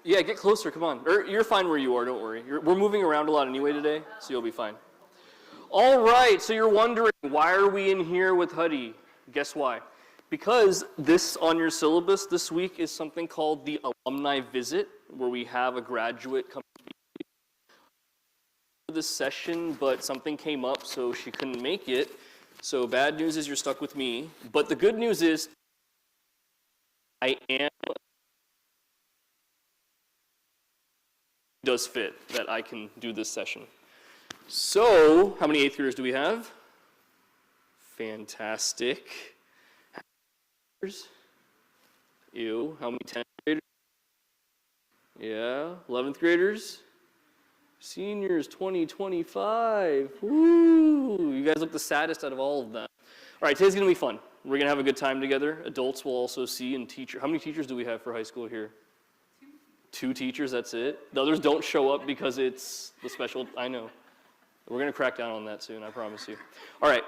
Yeah, get closer, come on. You're fine where you are, don't worry. We're moving around a lot anyway today, so you'll be fine. All right, so you're wondering, why are we in here with Huddy? Guess why? Because this on your syllabus this week is something called the alumni visit, where we have a graduate come to this session, but something came up, so she couldn't make it. So bad news is you're stuck with me. But the good news is I am does fit that I can do this session. So, how many 8th graders do we have? Fantastic. Ew, how many 10th graders? Yeah, 11th graders? Seniors, 2025. Woo! You guys look the saddest out of all of them. All right, today's going to be fun. We're going to have a good time together. Adults will also see, and how many teachers do we have for high school here? 2 teachers, that's it. The others don't show up because it's the special, I know. We're going to crack down on that soon, I promise you. All right,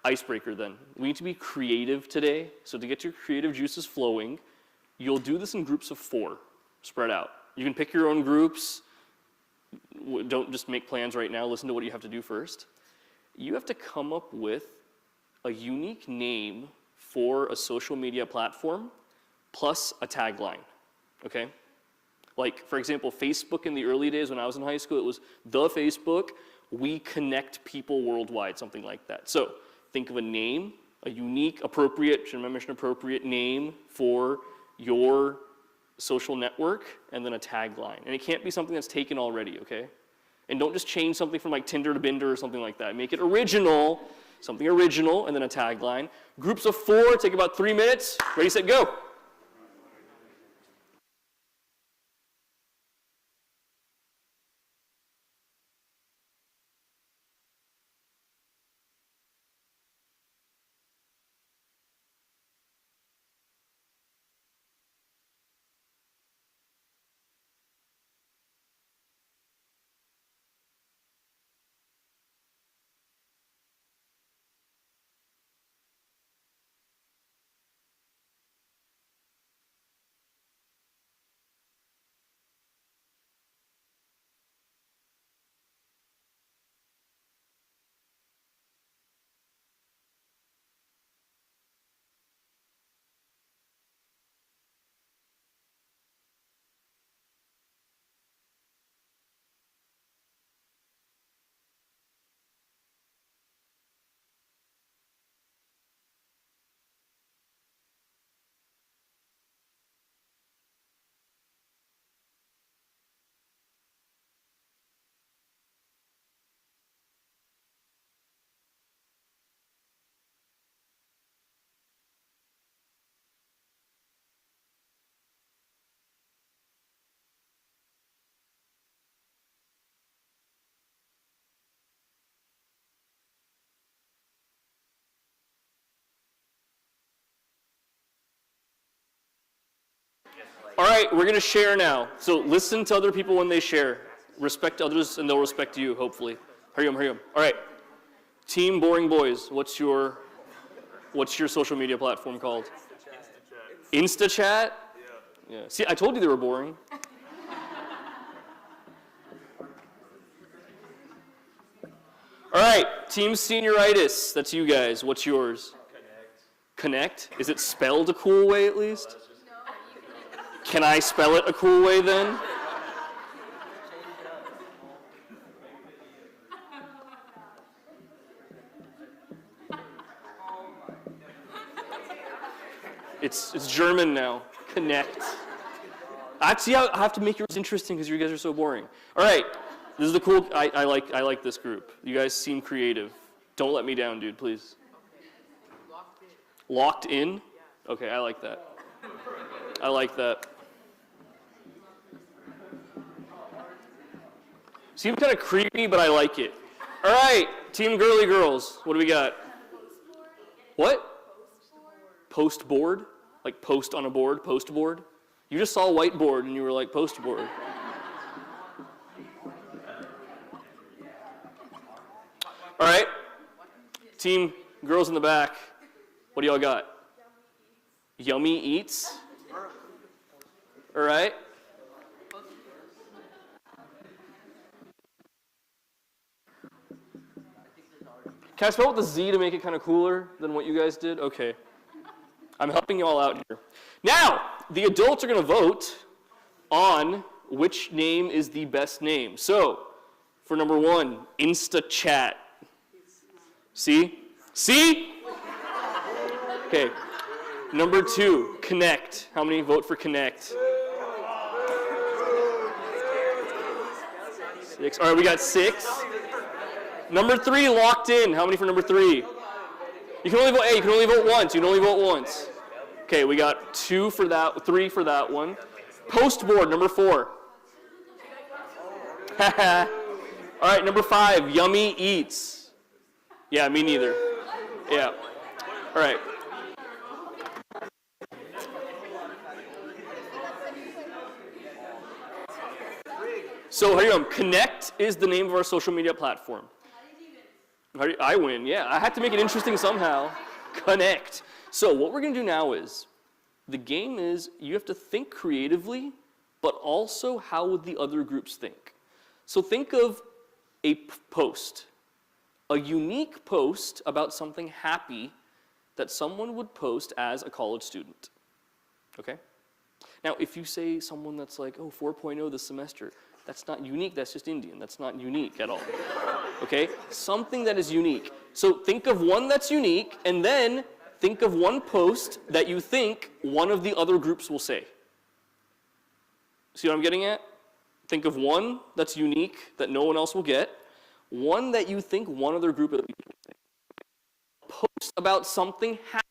icebreaker then. We need to be creative today. So to get your creative juices flowing, you'll do this in groups of 4, spread out. You can pick your own groups. Don't just make plans right now. Listen to what you have to do first. You have to come up with a unique name for a social media platform plus a tagline, okay? Like, for example, Facebook in the early days when I was in high school, it was the Facebook, we connect people worldwide, something like that. So think of a name, a unique, appropriate, should I mention appropriate name for your social network, and then a tagline. And it can't be something that's taken already, okay? And don't just change something from like Tinder to Binder or something like that. Make it original, something original, and then a tagline. Groups of 4, take about 3 minutes. Ready, set, go. All right, we're going to share now. So listen to other people when they share. Respect others, and they'll respect you, hopefully. Hurry up, hurry up. All right. Team Boring Boys, what's your social media platform called? InstaChat? Yeah. See, I told you they were boring. All right, Team Senioritis, that's you guys. What's yours? Connect. Is it spelled a cool way at least? Can I spell it a cool way then? It's German now. Connect. Actually, I have to make yours interesting because you guys are so boring. All right, this is the cool. I like this group. You guys seem creative. Don't let me down, dude. Please. Locked in? Okay, I like that. I like that. Seems kind of creepy, but I like it. All right, Team Girly Girls, what do we got? What? Post board? Like post on a board, post board? You just saw whiteboard and you were like post board. All right, Team Girls in the back, what do y'all got? Yummy Eats? All right. Can I spell with the Z to make it kind of cooler than what you guys did? Okay. I'm helping you all out here. Now, the adults are going to vote on which name is the best name. So, for number 1, Insta Chat. See? See? Okay. Number 2, Connect. How many vote for Connect? 6. All right, we got 6. Number 3, Locked In. How many for number 3? You can only vote. Hey, you can only vote once. You can only vote once. Okay, we got 2 for that, 3 for that one. Postboard, number 4. All right, number 5, Yummy Eats. Yeah, me neither. Yeah. All right. So here you go. Connect is the name of our social media platform. I win, yeah. I had to make it interesting somehow. Connect. So what we're going to do now is, the game is you have to think creatively, but also how would the other groups think. So think of a post, a unique post about something happy that someone would post as a college student. Okay? Now, if you say someone that's like, oh, 4.0 this semester, that's not unique, that's just Indian. That's not unique at all. Okay? Something that is unique. So think of one that's unique, and then think of one post that you think one of the other groups will say. See what I'm getting at? Think of one that's unique that no one else will get, one that you think one other group of people will say. Post about something happy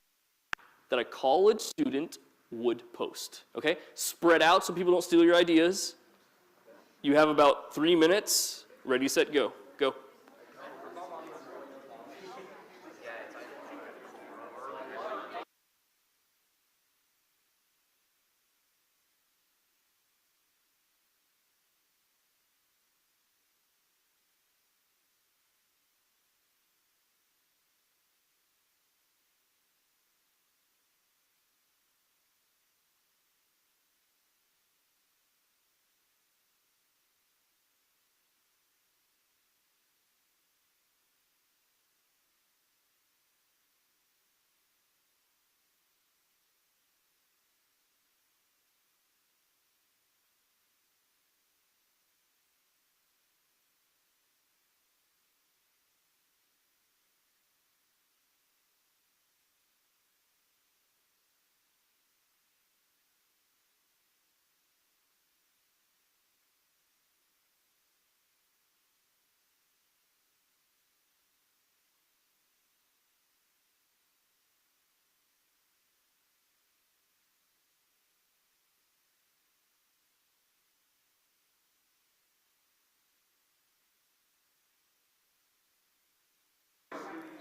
that a college student would post. Okay? Spread out so people don't steal your ideas. You have about 3 minutes. Ready, set, go. Go.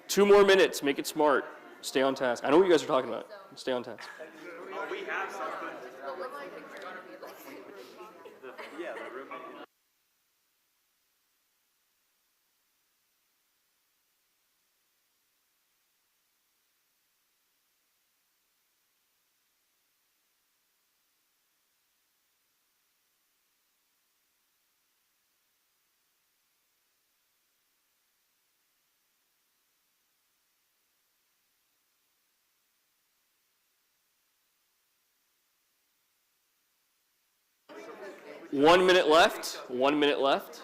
2 more minutes. Make it smart. Stay on task. I know what you guys are talking about. Stay on task. We have something. Yeah, the room. One minute left. 1 minute left.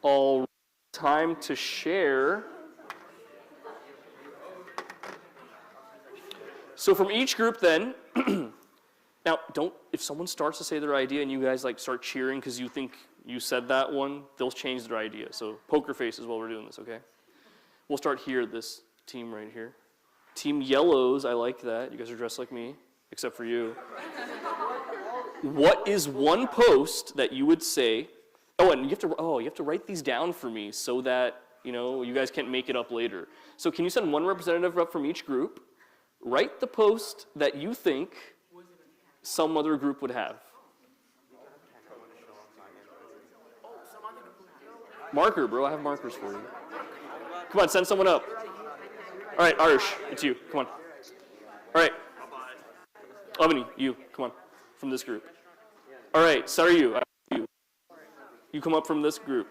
All time to share. So from each group then, now if someone starts to say their idea and you guys like start cheering because you think you said that one, they'll change their idea. So poker faces while we're doing this, okay? We'll start here, this team right here. Team Yellows, I like that. You guys are dressed like me, except for you. What is one post that you would say? Oh, and you have to write these down for me so that, you guys can't make it up later. So can you send one representative up from each group Write the post that you think some other group would have. Marker, bro. I have markers for you. Come on, send someone up. All right, Arsh, it's you. Come on. All right. Albany, you. Come on. From this group. All right, Sarayu, you. You come up from this group.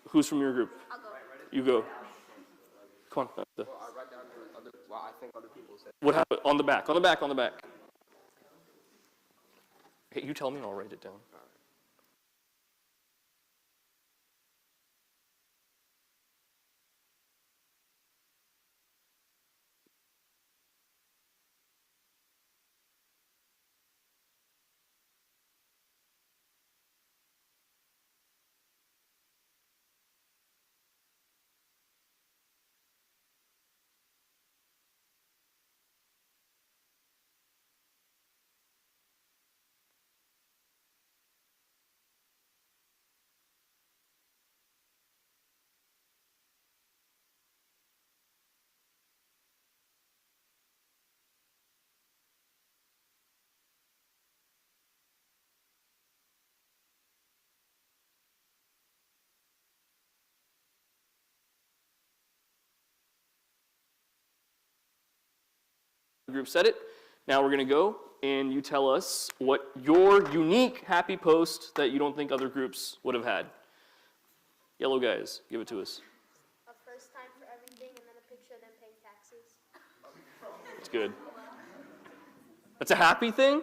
Who's from your group? I'll go. You go. Come on. I write down what I think other people say. What happened? On the back. On the back. On the back. Hey, you tell me and I'll write it down. Group said it. Now we're going to go and you tell us what your unique happy post that you don't think other groups would have had. Yellow guys, give it to us. A first time for everything and then a picture of them paying taxes. That's good. That's a happy thing?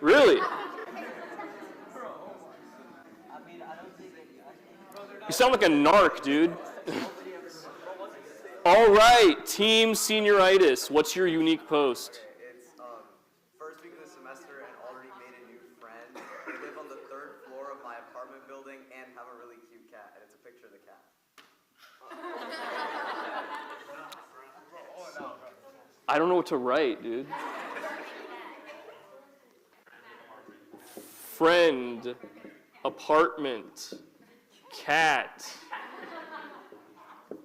Really? You sound like a narc, dude. All right, Team Senioritis, what's your unique post? It's first week of the semester and already made a new friend. They live on the 3rd floor of my apartment building and have a really cute cat, and it's a picture of the cat. I don't know what to write, dude. Friend, apartment, cat.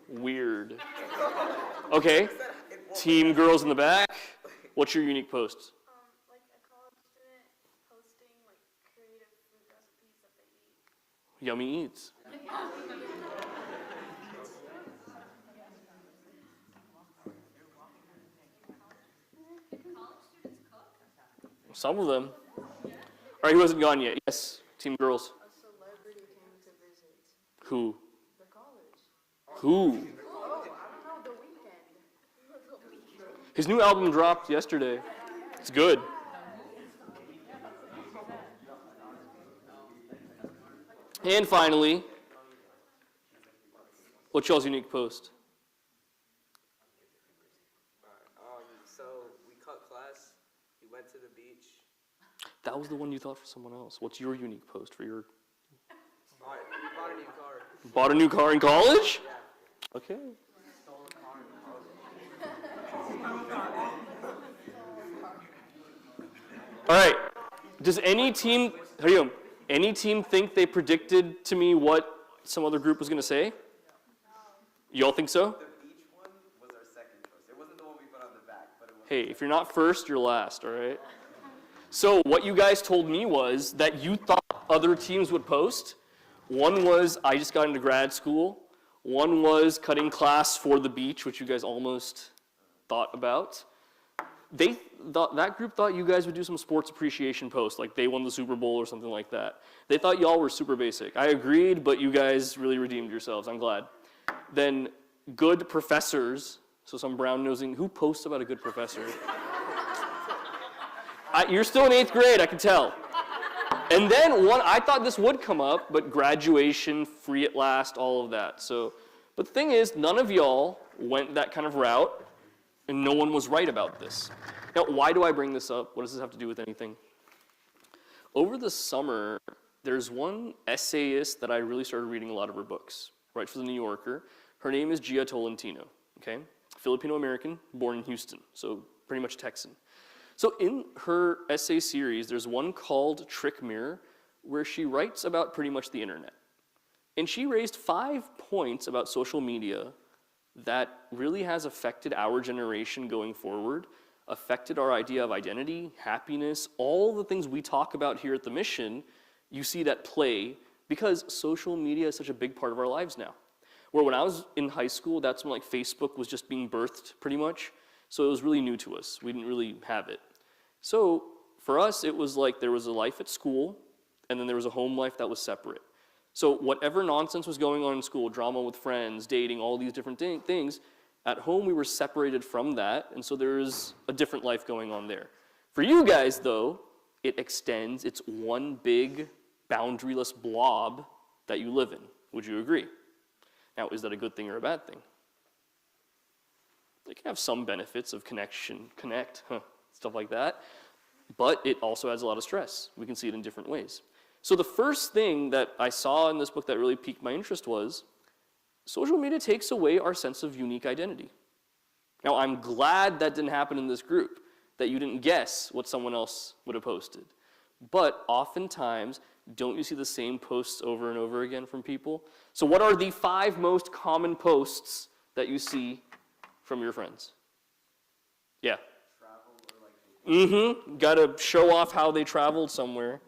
Weird. Okay. Team girls in the back. What's your unique post? Like a college student posting like creative food recipes that they eat. Yummy Eats. Some of them. All right, who hasn't gone yet? Yes, team girls. A celebrity came to visit Who? the college. Who? Oh, I don't know, the weekend. His new album dropped yesterday. It's good. And finally, what's y'all's unique post? So we cut class. We went to the beach. That was the one you thought for someone else. What's your unique post for your... We bought a new car. Bought a new car in college? Yeah. Okay. All right. Does any team, Hariom, any team think they predicted to me what some other group was going to say? Y'all think so? The beach one was our second choice. It wasn't the one we put on the back, but it was. Hey, if you're not first, you're last, all right? So what you guys told me was that you thought other teams would post. One was, I just got into grad school. One was cutting class for the beach, which you guys almost thought about. That group thought you guys would do some sports appreciation post, like they won the Super Bowl or something like that. They thought y'all were super basic. I agreed, but you guys really redeemed yourselves. I'm glad. Then good professors, so some brown-nosing, who posts about a good professor? You're still in 8th grade, I can tell. And then I thought this would come up, but graduation, free at last, all of that. But the thing is, none of y'all went that kind of route, and no one was right about this. Now, why do I bring this up? What does this have to do with anything? Over the summer, there's one essayist that I really started reading a lot of her books, writes for the New Yorker. Her name is Gia Tolentino, okay? Filipino-American, born in Houston, so pretty much Texan. So in her essay series, there's one called Trick Mirror, where she writes about pretty much the internet. And she raised 5 points about social media that really has affected our generation going forward, affected our idea of identity, happiness, all the things we talk about here at the mission, you see it at play because social media is such a big part of our lives now. Where when I was in high school, that's when like Facebook was just being birthed pretty much. So it was really new to us. We didn't really have it. So for us, it was like there was a life at school, and then there was a home life that was separate. So whatever nonsense was going on in school, drama with friends, dating, all these different things, at home we were separated from that, and so there's a different life going on there. For you guys, though, it extends. It's one big boundaryless blob that you live in. Would you agree? Now, is that a good thing or a bad thing? It can have some benefits of stuff like that, but it also adds a lot of stress. We can see it in different ways. So the first thing that I saw in this book that really piqued my interest was social media takes away our sense of unique identity. Now, I'm glad that didn't happen in this group, that you didn't guess what someone else would have posted. But oftentimes, don't you see the same posts over and over again from people? So what are the 5 most common posts that you see from your friends? Yeah. Gotta show off how they traveled somewhere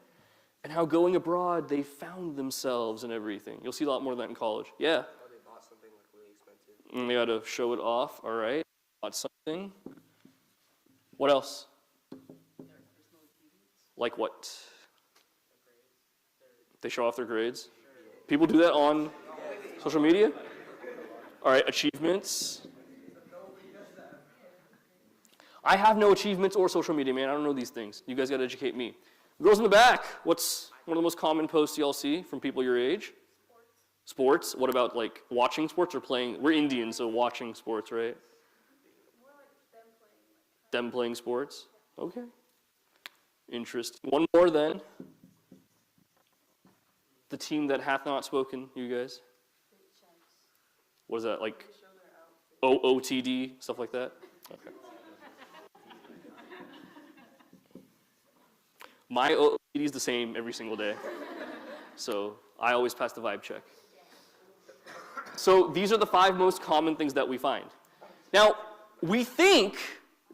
and how going abroad they found themselves and everything. You'll see a lot more of that in college. Yeah. Oh, they bought something like really expensive. And they gotta show it off, all right. Bought something. What else? Like what? They show off their grades. People do that on social media? All right, achievements. I have no achievements or social media, man. I don't know these things. You guys got to educate me. Girls in the back, what's one of the most common posts y'all see from people your age? Sports. What about like watching sports or playing? We're Indian, so watching sports, right? More like Them playing sports? Okay. Interesting. One more then. The team that hath not spoken, you guys? What is that, like OOTD, stuff like that? Okay. My OOTD is the same every single day. So I always pass the vibe check. So these are the 5 most common things that we find. Now, we think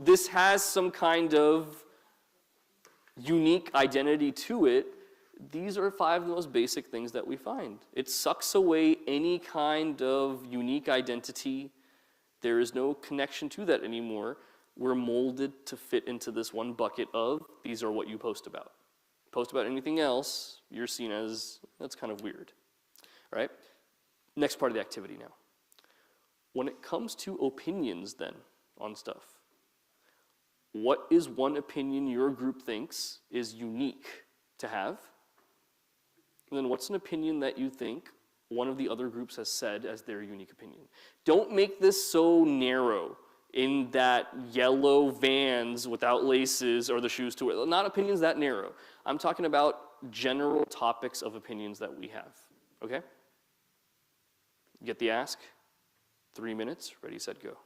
this has some kind of unique identity to it. These are 5 of the most basic things that we find. It sucks away any kind of unique identity. There is no connection to that anymore. We're molded to fit into this one bucket of, these are what you post about. Post about anything else, you're seen as, that's kind of weird, right? Next part of the activity now. When it comes to opinions then on stuff, what is one opinion your group thinks is unique to have? And then what's an opinion that you think one of the other groups has said as their unique opinion? Don't make this so narrow in that yellow Vans without laces or the shoes to wear. Not opinions that narrow. I'm talking about general topics of opinions that we have, okay? Get the ask. 3 minutes, ready, set, go.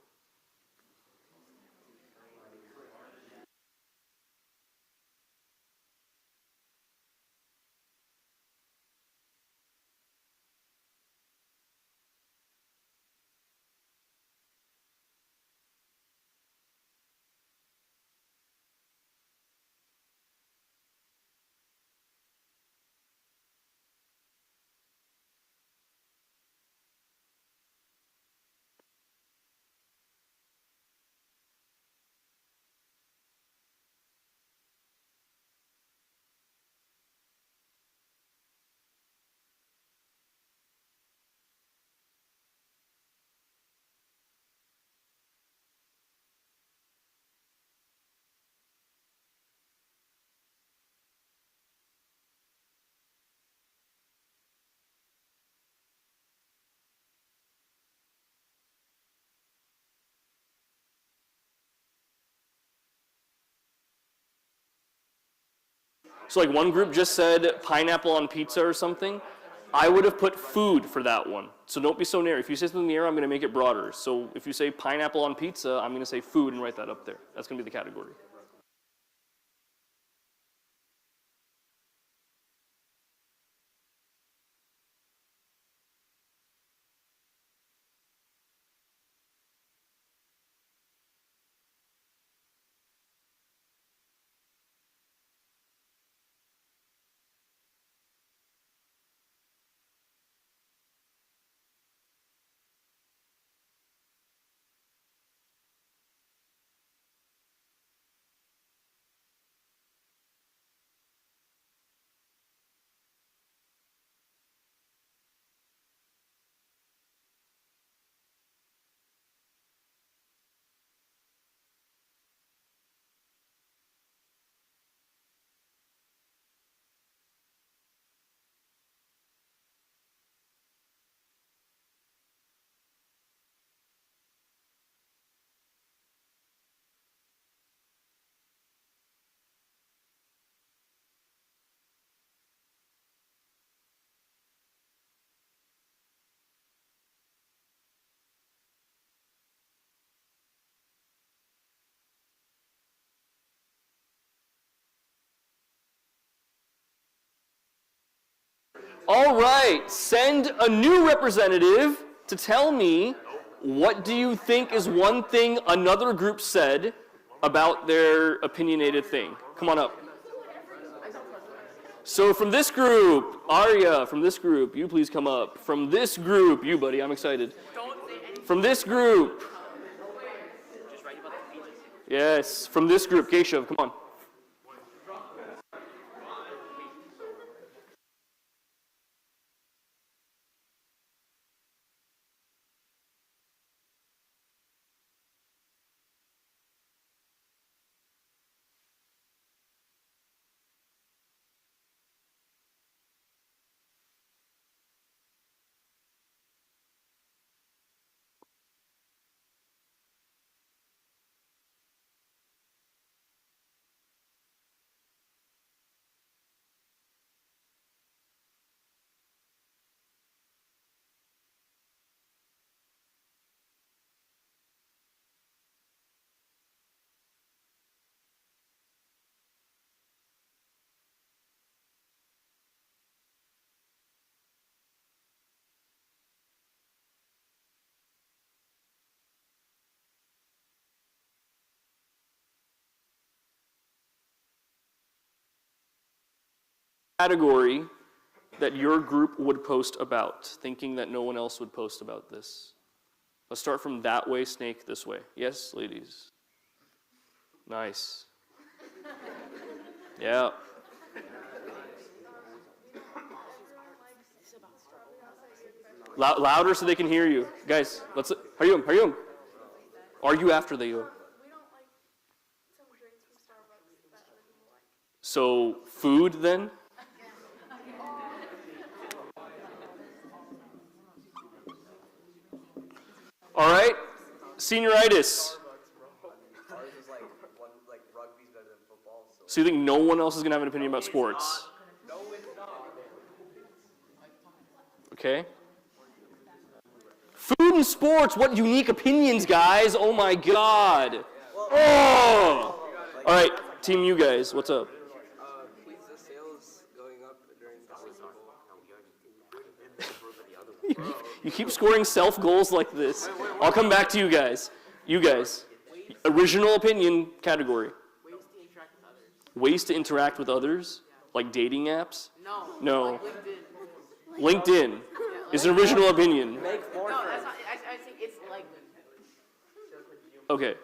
So like one group just said pineapple on pizza or something. I would have put food for that one. So don't be so narrow. If you say something in the air, I'm going to make it broader. So if you say pineapple on pizza, I'm going to say food and write that up there. That's going to be the category. All right, send a new representative to tell me what do you think is one thing another group said about their opinionated thing. Come on up. So from this group, Arya, from this group, you please come up. From this group, you buddy, I'm excited. From this group. Yes, from this group, Keshav, come on. Category that your group would post about, thinking that no one else would post about this. Let's start from that way, Snake, this way. Yes, ladies? Nice. Yeah. Louder so they can hear you. Guys, let's, Haryum. Argue after they go. We don't like some drinks from Starbucks that other people like. So, food then? All right, senioritis. Ours is like rugby's better than football. So you think no one else is going to have an opinion about sports? No, it's not. Okay. Food and sports, what unique opinions, guys. Oh my God. Oh! All right, team you guys, what's up? Pizza sales going up during the Super Bowl. You keep scoring self-goals like this. I'll come back to you guys. You guys. Original opinion category. Ways to interact with others? Like dating apps? No. LinkedIn is an original opinion. No, that's not. I think it's like. Okay.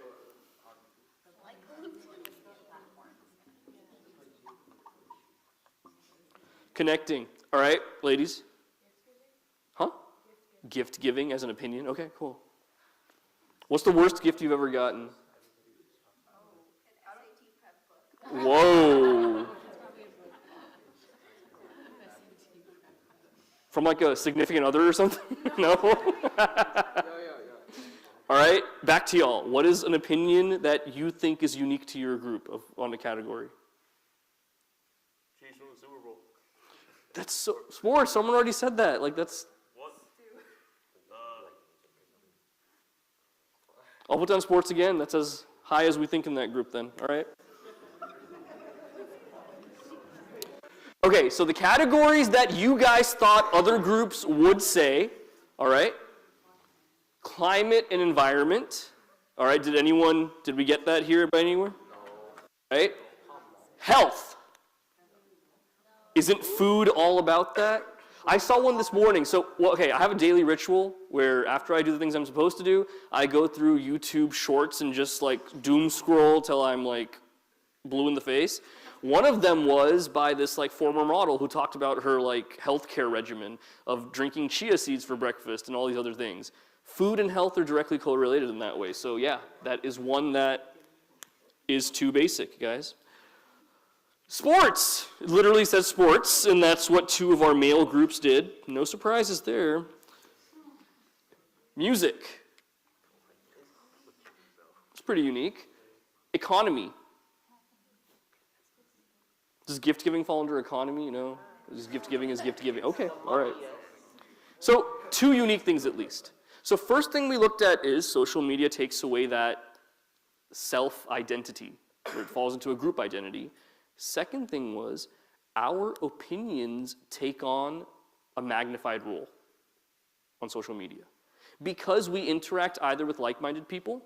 Connecting. All right, ladies. Huh? Gift giving as an opinion. Okay, cool. What's the worst gift you've ever gotten? Whoa. From like a significant other or something? No? All right, back to y'all. What is an opinion that you think is unique to your group on a category? Chiefs won the Super Bowl. That's so sports. Someone already said that. Like that's. What? I'll put down sports again. That's as high as we think in that group then. All right. Okay, so the categories that you guys thought other groups would say, all right? Climate and environment. All right, did we get that here by anywhere? No. Right? Health. Isn't food all about that? I saw one this morning. So, I have a daily ritual where after I do the things I'm supposed to do, I go through YouTube shorts and just like doom scroll till I'm like blue in the face. One of them was by this like former model who talked about her like healthcare regimen of drinking chia seeds for breakfast and all these other things. Food and health are directly correlated in that way. So yeah, that is one that is too basic, guys. Sports. It literally says sports, and that's what two of our male groups did. No surprises there. Music. It's pretty unique. Economy. Does gift giving fall under economy? No. Is gift giving is gift giving? Okay, all right. So two unique things at least. So first thing we looked at is social media takes away that self-identity, where it falls into a group identity. Second thing was our opinions take on a magnified role on social media. Because we interact either with like-minded people,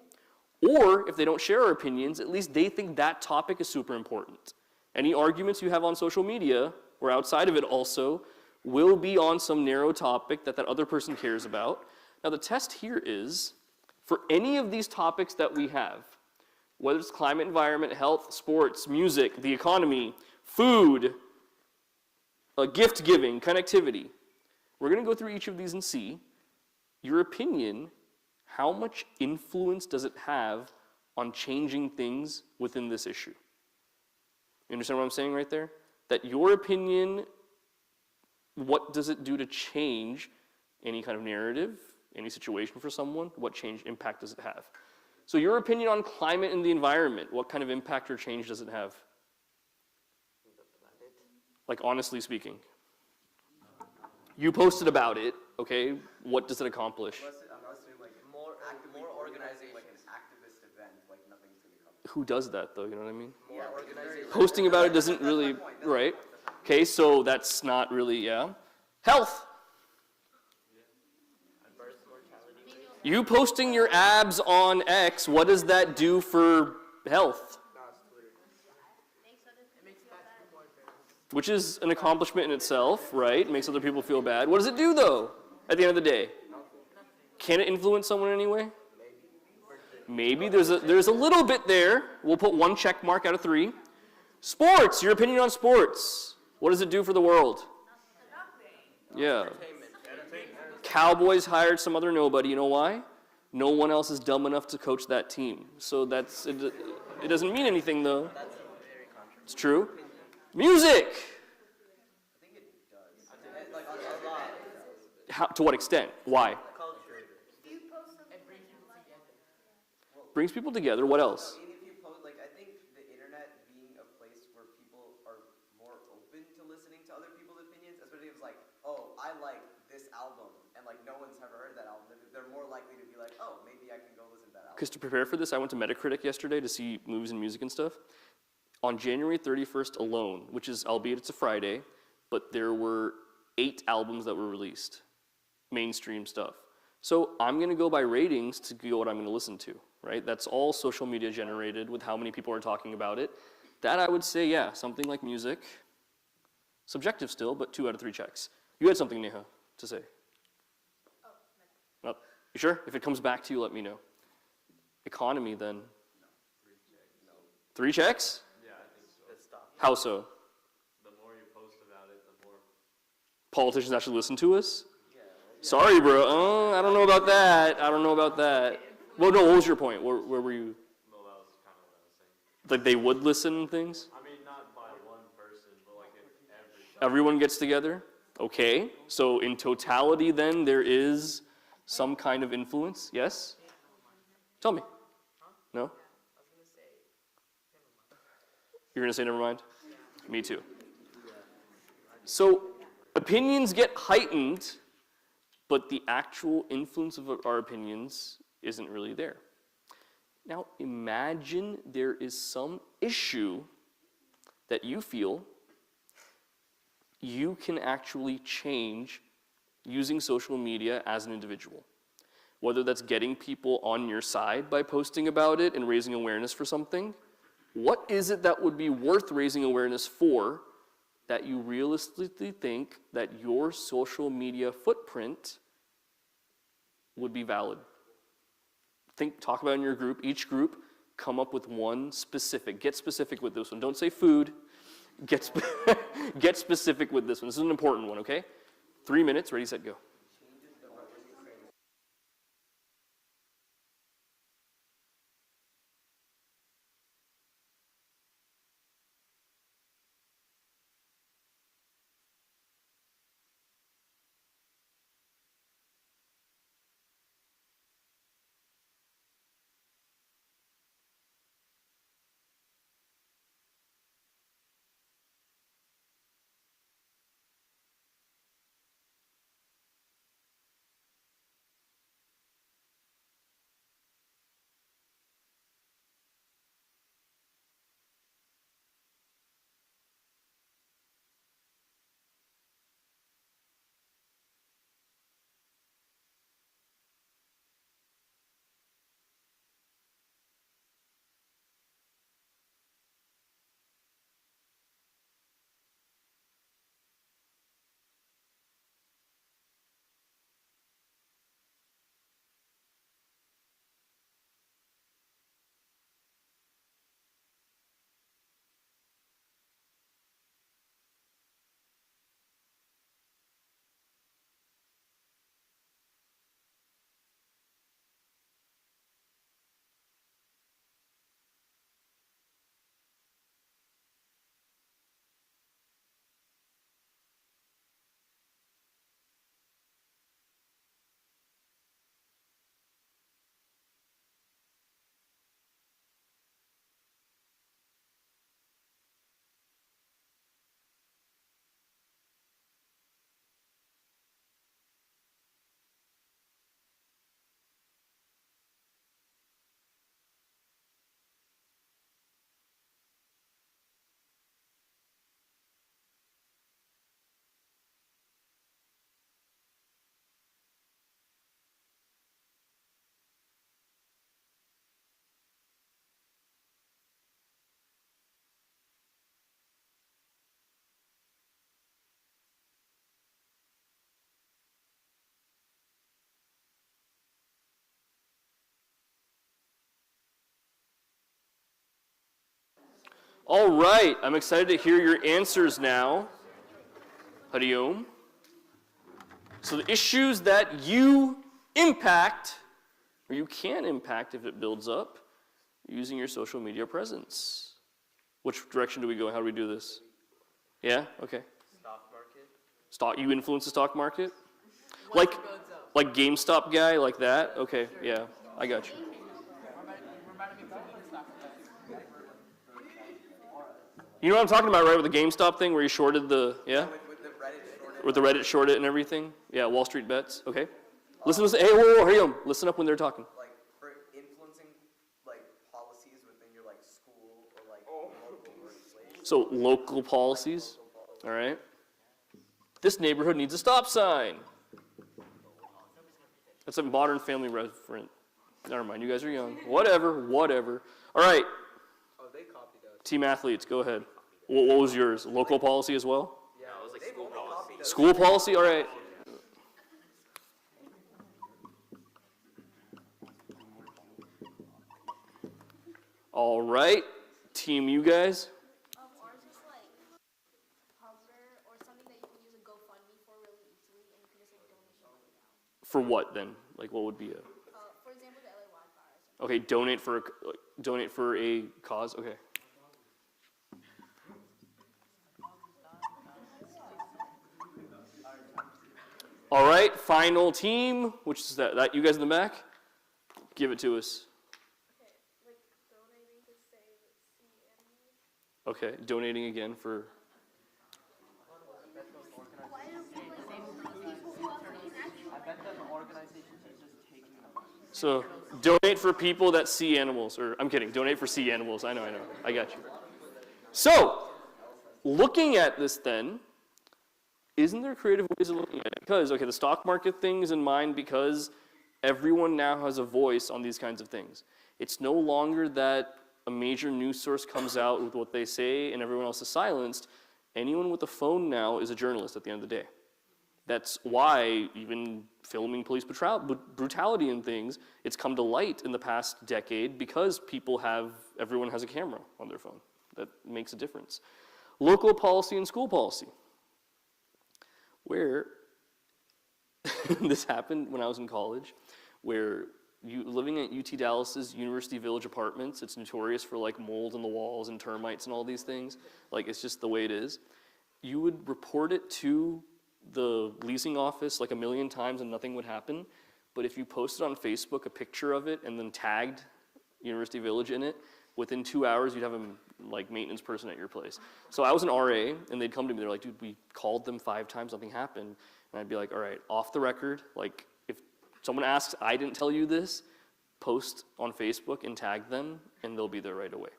or if they don't share our opinions, at least they think that topic is super important. Any arguments you have on social media, or outside of it also, will be on some narrow topic that that other person cares about. Now the test here is, for any of these topics that we have, whether it's climate, environment, health, sports, music, the economy, food, gift giving, connectivity, we're going to go through each of these and see your opinion, how much influence does it have on changing things within this issue? You understand what I'm saying right there? That your opinion, what does it do to change any kind of narrative, any situation for someone? What change, impact does it have? So your opinion on climate and the environment, what kind of impact or change does it have? Like honestly speaking. You posted about it, okay? What does it accomplish? I'm assuming like more organizing like an activist event, like nothing's gonna come. Who does that though, you know what I mean? More organizing. Posting about it doesn't really, right? Okay, so that's not really, yeah. Health. You posting your abs on X, what does that do for health? Which is an accomplishment in itself, right? Makes other people feel bad. What does it do though, at the end of the day? Can it influence someone in any way? Maybe there's a little bit there. We'll put 1 check mark out of 3. Sports, your opinion on sports. What does it do for the world? Yeah. Cowboys hired some other nobody. You know why? No one else is dumb enough to coach that team. So that's it. It doesn't mean anything though. It's true. Music. How, to what extent? Why? Brings people together. What else? If you post, like, I think the internet being a place where people are more open to listening to other people's opinions, especially if it's like, oh, I like this album, and like no one's ever heard that album, they're more likely to be like, oh, maybe I can go listen to that album. Because to prepare for this, I went to Metacritic yesterday to see movies and music and stuff. On January 31st alone, which is, albeit it's a Friday, but there were 8 albums that were released, mainstream stuff. So I'm going to go by ratings to go what I'm going to listen to, right? That's all social media generated with how many people are talking about it. That I would say, yeah, something like music, subjective still, but 2 out of 3 checks. You had something, Neha, to say. No. You sure? If it comes back to you, let me know. Economy, then. 3 checks? Yeah, I think so. How so? The more you post about it, the more. Politicians actually listen to us? Sorry, bro. I don't know about that. I don't know about that. Well, no, what was your point? Where were you? Well, that was kind of what I was saying. Like they would listen and things? I mean, not by one person, but like if Everyone gets together? Okay. So in totality then, there is some kind of influence? Yes? Tell me. No? You're going to say never mind? Me too. So opinions get heightened, but the actual influence of our opinions isn't really there. Now imagine there is some issue that you feel you can actually change using social media as an individual. Whether that's getting people on your side by posting about it and raising awareness for something, what is it that would be worth raising awareness for that you realistically think that your social media footprint would be valid? Talk about it in your group, each group, come up with one specific, get specific with this one. Don't say food, get specific with this one. This is an important one, okay? 3 minutes, ready, set, go. All right, I'm excited to hear your answers now. Hariom. So the issues that you impact, or you can impact if it builds up, using your social media presence. Which direction do we go? How do we do this? Yeah? Okay. Stock market. You influence the stock market? Like GameStop guy, like that? Okay, yeah, I got you. You know what I'm talking about, right? With the GameStop thing where he shorted the, yeah? With the Reddit shorted. With the Reddit shorted and everything? Yeah, Wall Street bets. Okay. Listen, hey, whoa, hurry up. Listen up when they're talking. Like for influencing like policies within your like school or like local workplace. So local policies. All right. This neighborhood needs a stop sign. That's a Modern Family reference. Never mind, you guys are young. Whatever. All right. Oh, they copied us. Team athletes, go ahead. What was yours? Local policy as well? Yeah, it was like school policy. School policy? All right. All right. Team, you guys? Ours is like Tumblr or something that you can use a GoFundMe for really easily, and you can just like donate money out. For what then? Like what would be a... For example, the LA wildfires. Okay, donate for a cause. Okay. All right, final team, which is that you guys in the back. Give it to us. Okay, like donating to save sea animals. Okay, donating again for. So donate for people that see animals, or I'm kidding. Donate for sea animals. I know. I got you. So, looking at this then. Isn't there creative ways of looking at it? Because, okay, the stock market thing is in mind because everyone now has a voice on these kinds of things. It's no longer that a major news source comes out with what they say and everyone else is silenced. Anyone with a phone now is a journalist at the end of the day. That's why even filming police brutality and things, it's come to light in the past decade because everyone has a camera on their phone. That makes a difference. Local policy and school policy. Where this happened when I was in college, where living at UT Dallas's University Village apartments, it's notorious for like mold in the walls and termites and all these things. Like it's just the way it is. You would report it to the leasing office like 1,000,000 times and nothing would happen. But if you posted on Facebook a picture of it and then tagged University Village in it, within 2 hours you'd have a maintenance person at your place. So I was an RA and they'd come to me, they're like, dude, we called them 5 times, nothing happened. And I'd be like, all right, off the record, like if someone asks, I didn't tell you this, post on Facebook and tag them and they'll be there right away.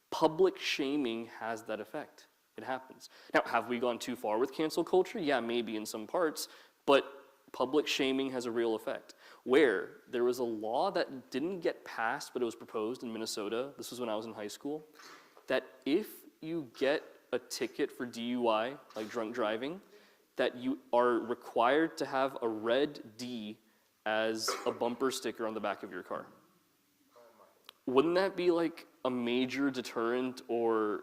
Public shaming has that effect. It happens. Now, have we gone too far with cancel culture? Yeah, maybe in some parts, but public shaming has a real effect. Where there was a law that didn't get passed, but it was proposed in Minnesota, this was when I was in high school, that if you get a ticket for DUI, like drunk driving, that you are required to have a red D as a bumper sticker on the back of your car. Wouldn't that be like a major deterrent? Or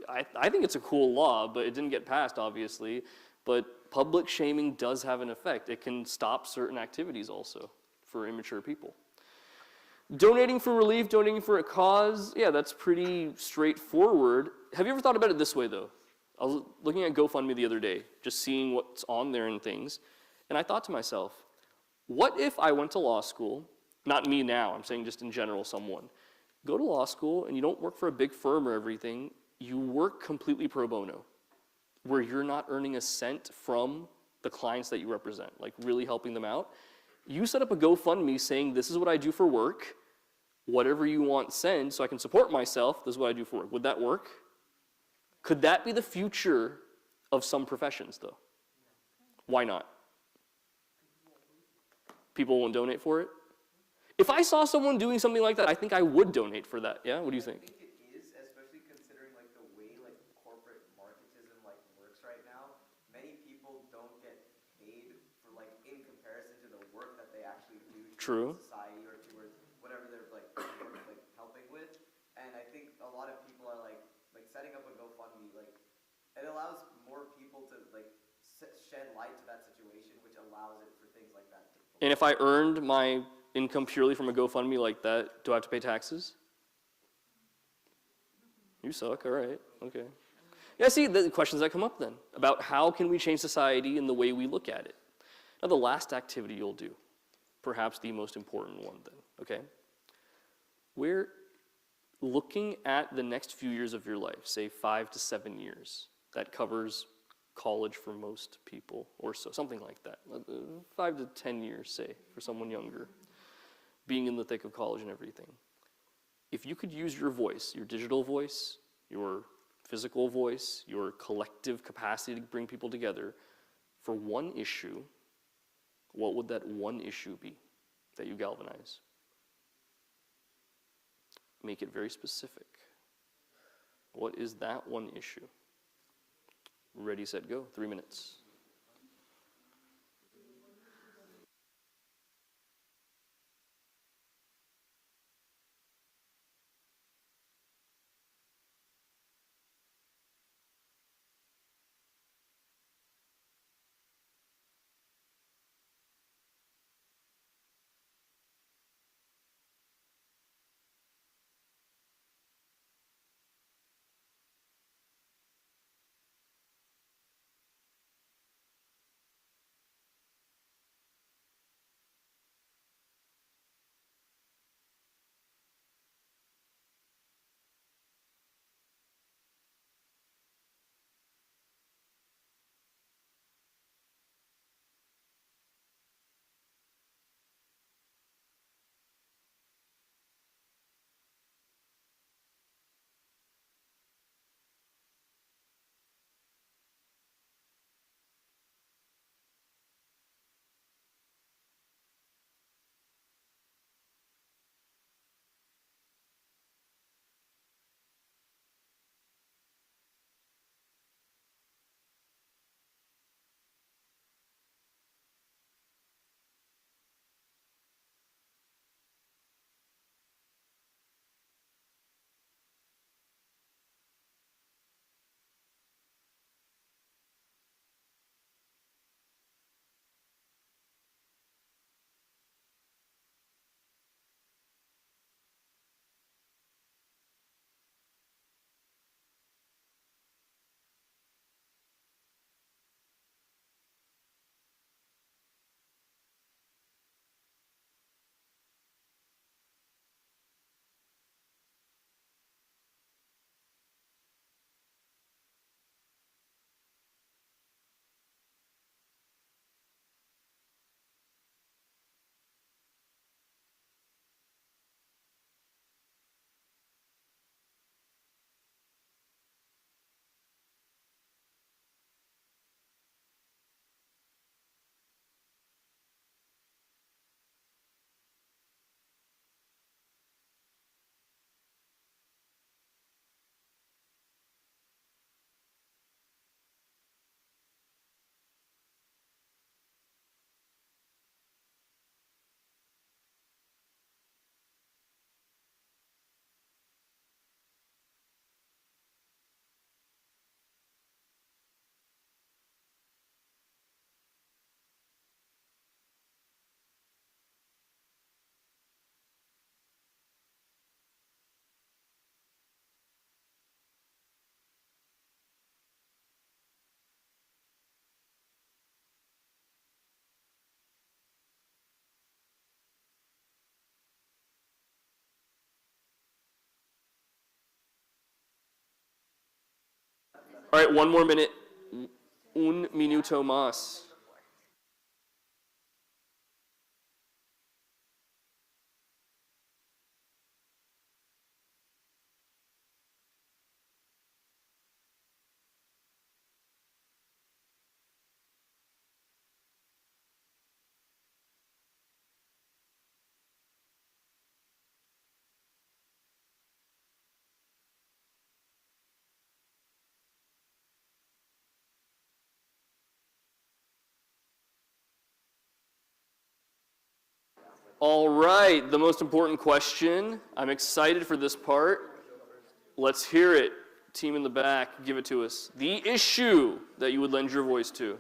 I think it's a cool law, but it didn't get passed, obviously. But public shaming does have an effect. It can stop certain activities also for immature people. Donating for relief, donating for a cause, yeah, that's pretty straightforward. Have you ever thought about it this way, though? I was looking at GoFundMe the other day, just seeing what's on there and things, and I thought to myself, what if I went to law school, not me now, I'm saying just in general, someone, go to law school and you don't work for a big firm or everything, you work completely pro bono, where you're not earning a cent from the clients that you represent, like really helping them out. You set up a GoFundMe saying, this is what I do for work, whatever you want send so I can support myself, this is what I do for work. Would that work? Could that be the future of some professions, though? Why not? People won't donate for it? If I saw someone doing something like that, I think I would donate for that. Yeah? What do you think? I think it is, especially considering like the way like corporate marketism like works right now. Many people don't get paid for like in comparison to the work that they actually do True. towards society or towards whatever they're like helping with. And I think a lot of people are like setting It allows more people to like shed light to that situation, which allows it for things like that to. And if I earned my income purely from a GoFundMe like that, do I have to pay taxes? You suck, all right, okay. Yeah, see, the questions that come up then, about how can we change society in the way we look at it. Now, the last activity you'll do, perhaps the most important one then, okay? We're looking at the next few years of your life, say 5 to 7 years. That covers college for most people, or so, something like that. 5 to 10 years, say, for someone younger, being in the thick of college and everything. If you could use your voice, your digital voice, your physical voice, your collective capacity to bring people together for one issue, what would that one issue be that you galvanize? Make it very specific. What is that one issue? Ready, set, go. 3 minutes. All right, 1 more minute. Un minuto más. All right, the most important question. I'm excited for this part. Let's hear it. Team in the back, give it to us. The issue that you would lend your voice to.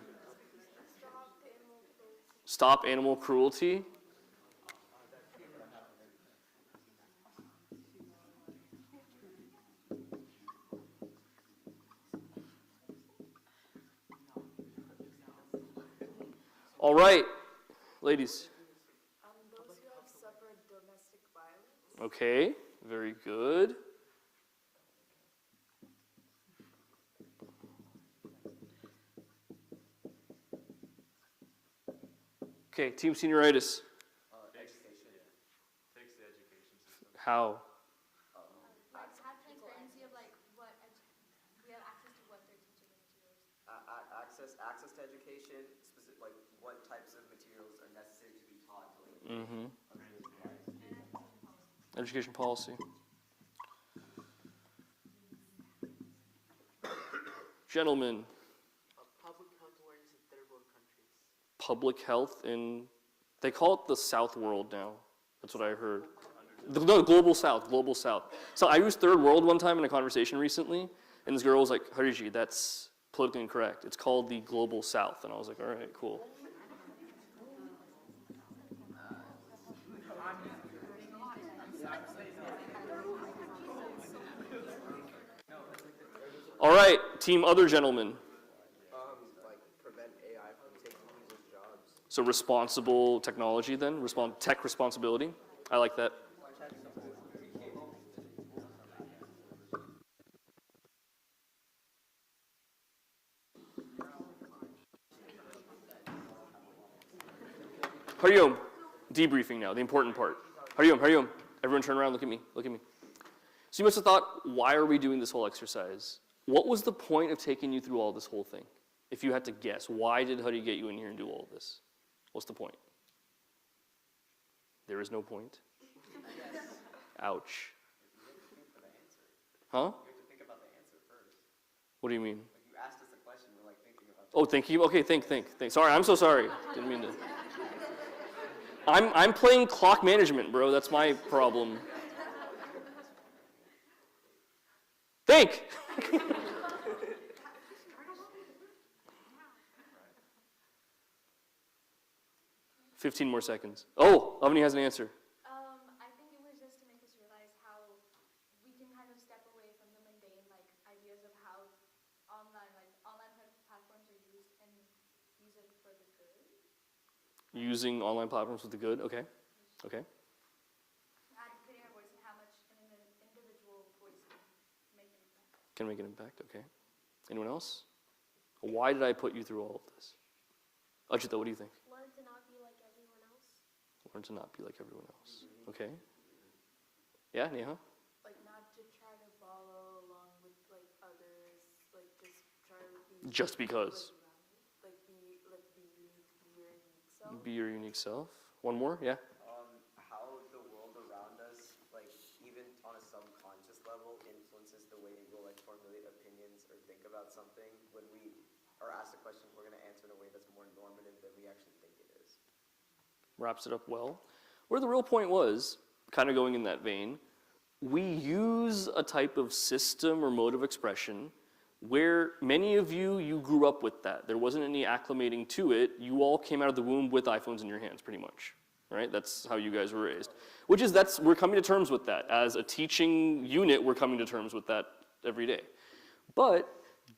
Stop animal cruelty. All right, ladies. Those who have suffered domestic violence. Okay, very good. Okay, team senioritis. Education. Fix the education system. How? Like have transparency of like we have access to what they're teaching the materials. Access to education, specific, like what types of materials are necessary to be taught to like Mm-hmm. Education policy. Gentlemen, Public health awareness in third world countries. public health they call it the South world now. That's what I heard. No, global South, global South. So I used third world one time in a conversation recently, and this girl was like, Hariji, that's politically incorrect. It's called the global South. And I was like, all right, cool. All right, team other gentlemen. Like prevent AI from taking users' jobs. So responsible technology then, tech responsibility. I like that. Hariom, debriefing now, the important part. Hariom, everyone turn around, look at me. So you must have thought, why are we doing this whole exercise? What was the point of taking you through all this whole thing? If you had to guess, why did Hari get you in here and do all of this? What's the point? There is no point. Ouch. Huh? you have to think about the answer first. What do you mean? Like you asked us a question, we're like thinking about the Oh, thank you. Okay, think. Sorry, I'm so sorry. Didn't mean to. I'm playing clock management, bro. That's my problem. Think. 15 more seconds. Oh, Avani has an answer. I think it was just to make us realize how we can kind of step away from the mundane like ideas of how online platforms are used and use it for the good. Using online platforms with the good. Okay. Advocating our voice and how much an individual voice can make an impact. Can make an impact. Okay. Anyone else? Why did I put you through all of this? Ajita, what do you think? Learn to not be like everyone else. Learn to not be like everyone else. Okay. Yeah, Neha? Like not to try to follow along with like others, like just try to be Just because. like be unique, be your unique self. Be your unique self. One more? Yeah. how the world around us, like even on a subconscious level, influences the way we'll like formulate opinions or think about something. When we are asked a question, we're going to answer in a way that's more normative than we actually think it is. Wraps it up well. Where the real point was, kind of going in that vein, we use a type of system or mode of expression where many of you grew up with that. There wasn't any acclimating to it. You all came out of the womb with iPhones in your hands, pretty much. Right? That's how you guys were raised. We're coming to terms with that. As a teaching unit, we're coming to terms with that every day. But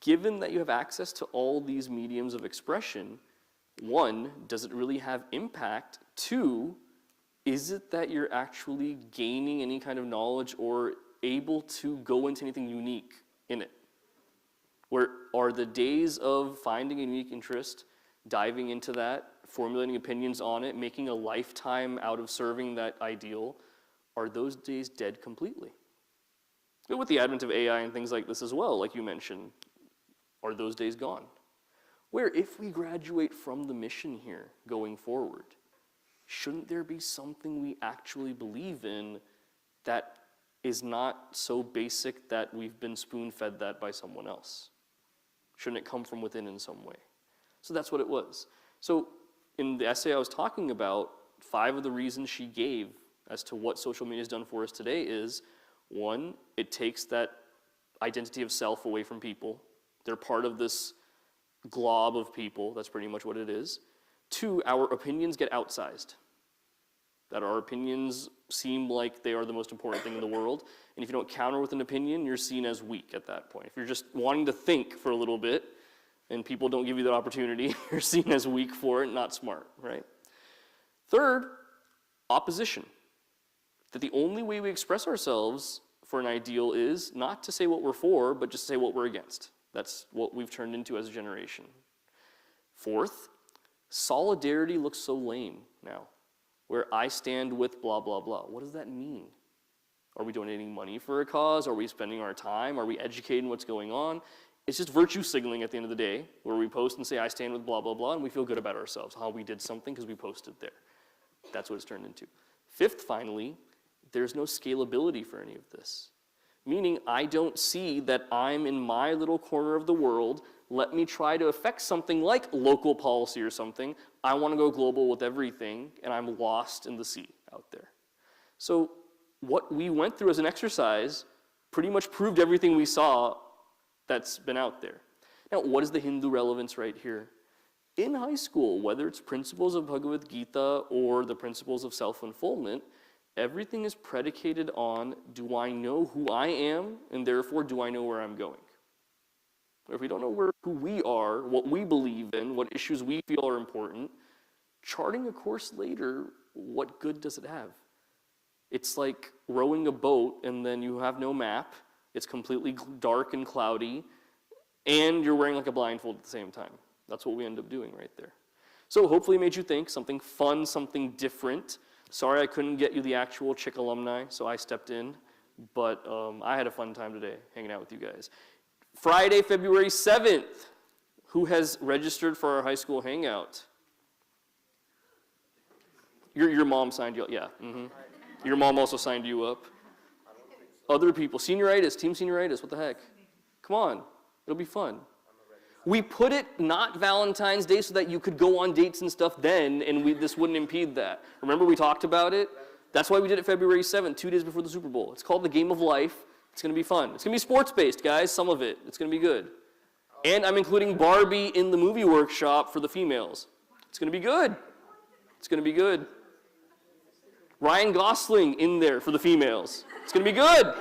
given that you have access to all these mediums of expression, one, does it really have impact? Two, is it that you're actually gaining any kind of knowledge or able to go into anything unique in it? Where are the days of finding a unique interest, diving into that, formulating opinions on it, making a lifetime out of serving that ideal, are those days dead completely? But with the advent of AI and things like this as well, like you mentioned, are those days gone? Where if we graduate from the mission here going forward, shouldn't there be something we actually believe in that is not so basic that we've been spoon-fed that by someone else? Shouldn't it come from within in some way? So that's what it was. So in the essay I was talking about, 5 of the reasons she gave as to what social media has done for us today is, 1, it takes that identity of self away from people. They're part of this glob of people. That's pretty much what it is. 2, our opinions get outsized. That our opinions seem like they are the most important thing in the world. And if you don't counter with an opinion, you're seen as weak at that point. If you're just wanting to think for a little bit and people don't give you that opportunity, you're seen as weak for it, not smart, right? 3rd, opposition. That the only way we express ourselves for an ideal is not to say what we're for, but just say what we're against. That's what we've turned into as a generation. 4th, solidarity looks so lame now, where I stand with blah, blah, blah. What does that mean? Are we donating money for a cause? Are we spending our time? Are we educating what's going on? It's just virtue signaling at the end of the day, where we post and say, I stand with blah, blah, blah, and we feel good about ourselves, how we did something because we posted there. That's what it's turned into. 5th, finally, there's no scalability for any of this. Meaning, I don't see that I'm in my little corner of the world. Let me try to affect something like local policy or something. I want to go global with everything, and I'm lost in the sea out there. So what we went through as an exercise pretty much proved everything we saw that's been out there. Now, what is the Hindu relevance right here? In high school, whether it's principles of Bhagavad Gita or the principles of self-unfoldment, everything is predicated on, do I know who I am, and therefore do I know where I'm going? If we don't know who we are, what we believe in, what issues we feel are important, charting a course later, what good does it have? It's like rowing a boat and then you have no map, it's completely dark and cloudy, and you're wearing like a blindfold at the same time. That's what we end up doing right there. So hopefully it made you think, something fun, something different. Sorry I couldn't get you the actual Chick alumni, so I stepped in, but I had a fun time today hanging out with you guys. Friday, February 7th, who has registered for our high school hangout? Your mom signed you up, yeah. Mm-hmm. Your mom also signed you up. Other people, senioritis, team senioritis, what the heck? Come on, it'll be fun. We put it not Valentine's Day so that you could go on dates and stuff then, and this wouldn't impede that. Remember we talked about it? That's why we did it February 7th, 2 days before the Super Bowl. It's called the Game of Life. It's going to be fun. It's going to be sports-based, guys, some of it. It's going to be good. And I'm including Barbie in the movie workshop for the females. It's going to be good. It's going to be good. Ryan Gosling in there for the females. It's going to be good.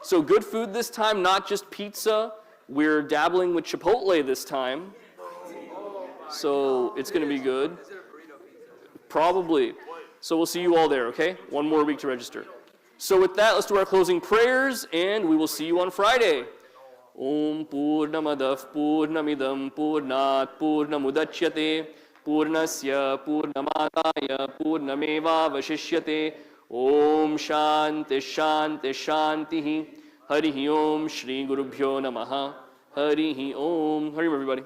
So good food this time, not just pizza. We're dabbling with Chipotle this time. So it's going to be good. Probably. So we'll see you all there, okay? One more week to register. So with that, let's do our closing prayers, and we will see you on Friday. Om Purnamadav Purnamidam Purnat Purnamudachyate Purnasya Purnamadaya Purnameva Vashishyate Om Shanti Shanti Shantihi Harihi Om Shri Gurubhyo Namaha Harihi Om. Hare everybody.